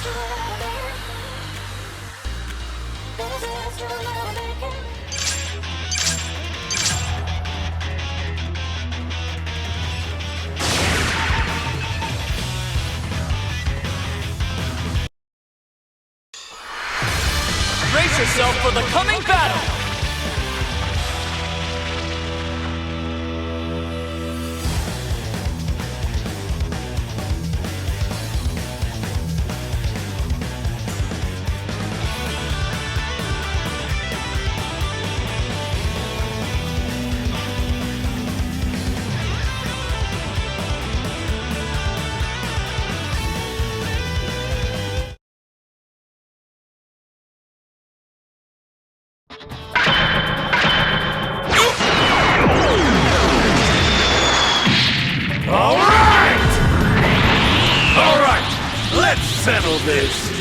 Brace yourself for the coming battle! Settle this.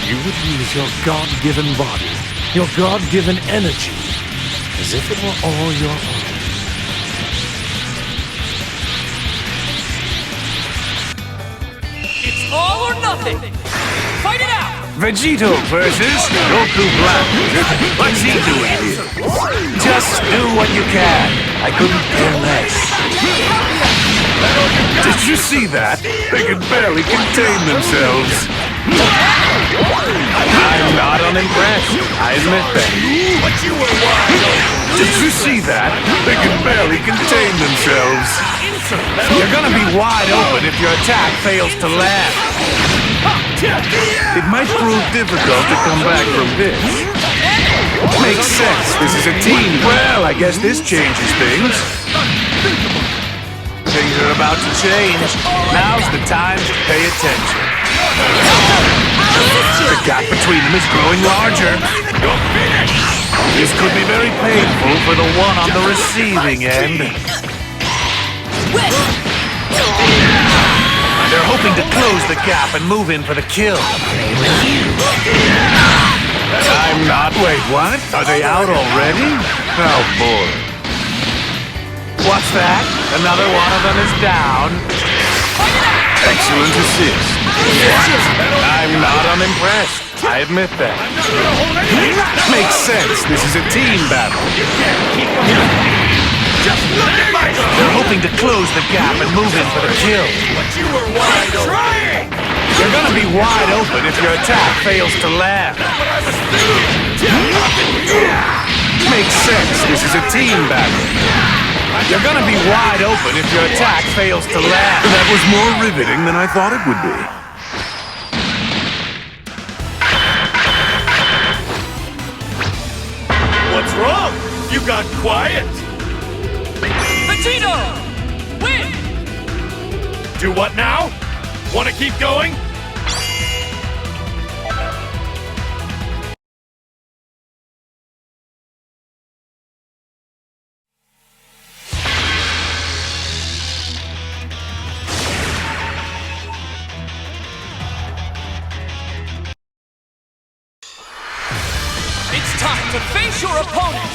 You would use your God-given body, your God-given energy, as if it were all your own. It's all or nothing! Fight it out! Vegito versus Goku Black. What's he doing here? Just do what you can. I couldn't care less. Did you see that? They can barely contain themselves. I'm not unimpressed. I admit that. But you were wild. Did you see that? They can barely contain themselves. You're gonna be wide open if your attack fails to land. It might prove difficult to come back from this. Makes sense. This is a team. Well, I guess this changes things. Things are about to change. Now's the time to pay attention. The gap between them is growing larger. This could be very painful for the one on the receiving end. They're hoping to close the gap and move in for the kill. I'm not. Wait, what? Are they out already? Oh, boy. What's that? Another one of them is down. Excellent assist. I'm not unimpressed. I admit that. Makes sense. This is a team battle. They're hoping to close the gap and move in for the kill. But you were wide open. You're gonna be wide open if your attack fails to land. Makes sense. This is a team battle. You're gonna be wide open if your attack fails to land. That was more riveting than I thought it would be. What's wrong? You got quiet. Vegito! Win! Do what now? Want to keep going? It's time to face your opponent!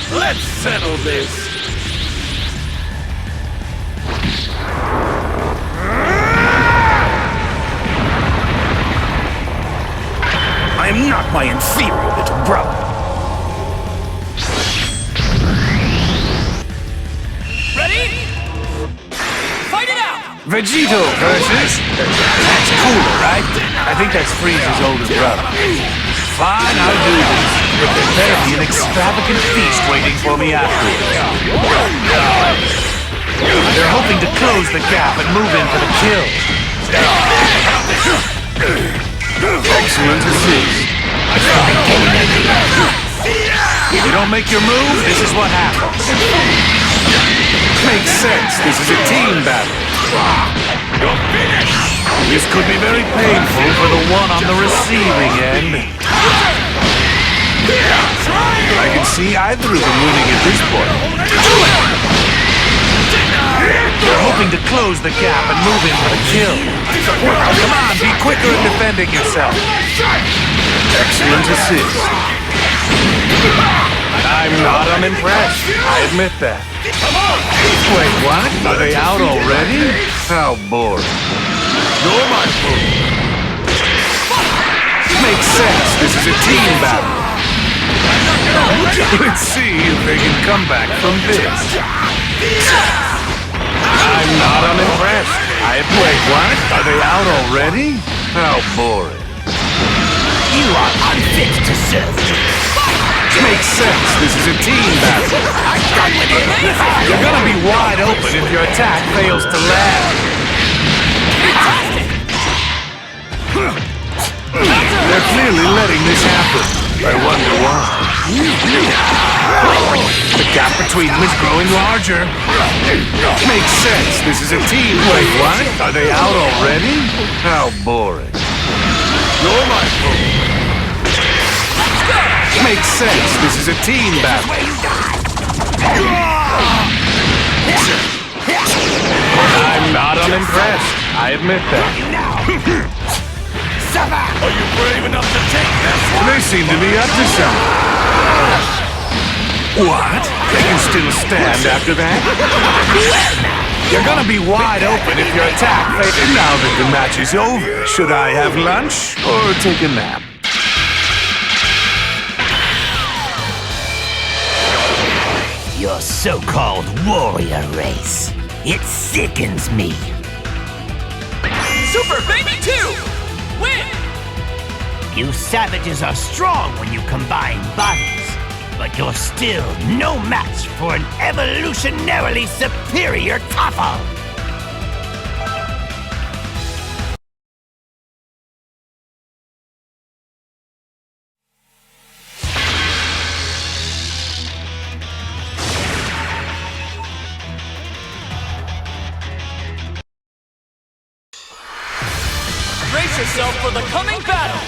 Let's settle this. I am not my inferior little brother. Ready? Fight it out! Vegito versus... That's cooler, right? I think that's Frieza's older brother. Fine, I'll do this. but there better be an extravagant feast waiting for me afterwards. They're hoping to close the gap and move in for the kill. Excellent assist. If you don't make your move, this is what happens. Makes sense. This is a team battle. You're finished! This could be very painful for the one on the receiving end. I can see either of them winning at this point. They're hoping to close the gap and move in for the kill. Come on, be quicker in defending yourself. Excellent assist. I'm not unimpressed. I admit that. Wait, what? Are they out already? How boring. You're my fool! Makes sense. This is a team battle. Let's see if they can come back from this. I'm not unimpressed. Wait, what? Are they out already? How boring. You are unfit to serve me. Makes sense. This is a team battle. You're gonna be wide open if your attack fails to land. They're clearly letting this happen. I wonder why. The gap between them is growing larger. Makes sense. This is a team. Wait, what? Are they out already? How boring. You're my fool! Makes sense. This is a team battle. I'm not unimpressed. I admit that. Are you brave enough to take this one? They seem to be up to something. What? They can still stand after that? You're gonna be wide open if your attack fails. Now that the match is over, should I have lunch or take a nap? Your so-called warrior race. It sickens me. Super Baby 2! Win! You savages are strong when you combine bodies, but you're still no match for an evolutionarily superior Toffle. Brace yourself for the coming battle!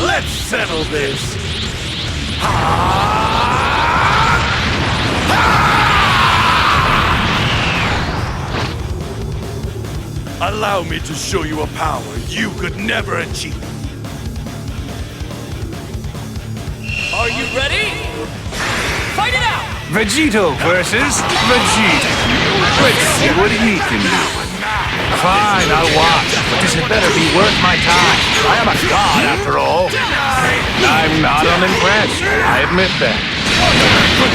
Let's settle this! Allow me to show you a power you could never achieve. Are you ready? Fight it out! Vegito versus Vegeta. Let's see what he can do. Fine, I'll watch, but this had better be worth my time. I am a god, after all. I'm not unimpressed. I admit that.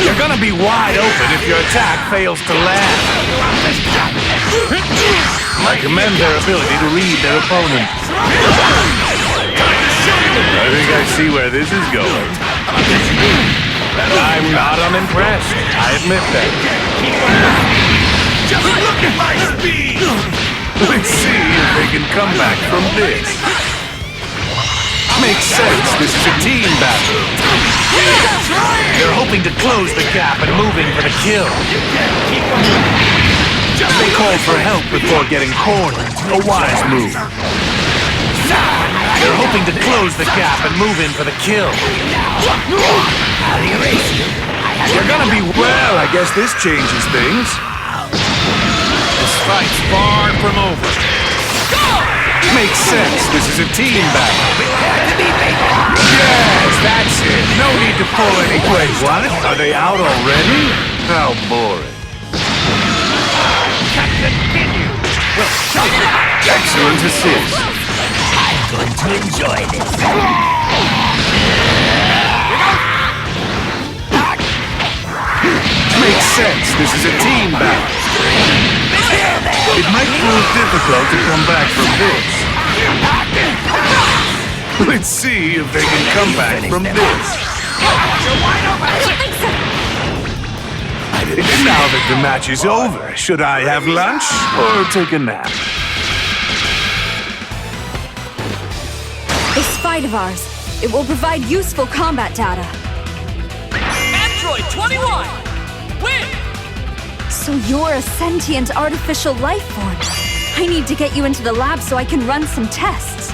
You're gonna be wide open if your attack fails to land. I commend their ability to read their opponent. I think I see where this is going. I'm not unimpressed. I admit that. Just look at my speed! Let's see if they can come back from this. Makes sense. This is a team battle. They're hoping to close the gap and move in for the kill. They called for help before getting cornered. A wise move. They're hoping to close the gap and move in for the kill. You're gonna be well. I guess this changes things. This fight's far from over. Makes sense. This is a team battle. Yes, that's it. No need to pull any. Wait, what? Are they out already? How boring. Continue. Excellent assist. I'm going to enjoy this. Makes sense. This is a team battle. It might prove difficult to come back from this. Let's see if they can come back from this. Now that the match is over, should I have lunch or take a nap? This fight of ours, it will provide useful combat data. Android 21, win! So you're a sentient artificial life form. I need to get you into the lab so I can run some tests.